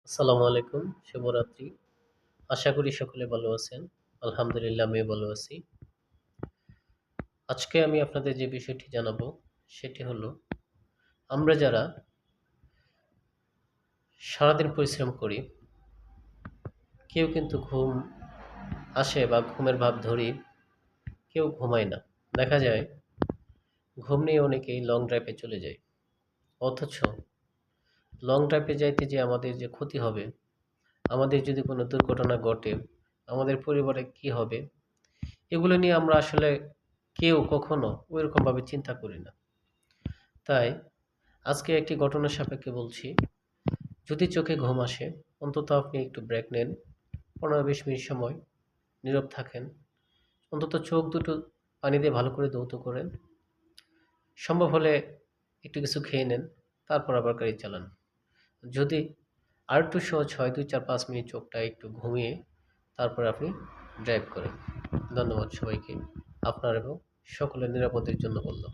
আসসালামু আলাইকুম, শুভরাত্রি। আশা করি সকলে ভালো আছেন। আলহামদুলিল্লাহ আমিও ভালো আছি। আজকে আমি আপনাদের যে বিষয়টি জানাবো সেটি হলো আমরা যারা সারাদিন পরিশ্রম করি, কেউ কিন্তু ঘুম আসে বা ঘুমের ভাব ধরি, কেউ ঘুমায় না। দেখা যায় ঘুম নিয়ে অনেকেই লং ড্রাইভে চলে যায়। অথচ লং ড্রাইভে যাইতে যে আমাদের যে ক্ষতি হবে, আমাদের যদি কোনো দুর্ঘটনা ঘটে, আমাদের পরিবারে কি হবে? এগুলো নিয়ে আমরা আসলে কেউ কখনো ওইরকমভাবে চিন্তা করি না। তাই আজকে একটি ঘটনার সাপেক্ষে বলছি, যদি চোখে ঘুম আসে অন্তত আপনি একটু ব্রেক নেন, 15-20 মিনিট সময় নীরব থাকেন, অন্তত চোখ দুটো পানি দিয়ে ভালো করে ধৌত করেন, সম্ভব হলে একটু কিছু খেয়ে নেন, তারপর আবার গাড়ি চালান। যদি আর একটু সহজ হয় 2-4-5 মিনিট চোখটা একটু ঘুমিয়ে তারপর আপনি ড্রাইভ করেন। ধন্যবাদ সবাইকে। আপনার এবং সকলের নিরাপত্তার জন্য বললাম।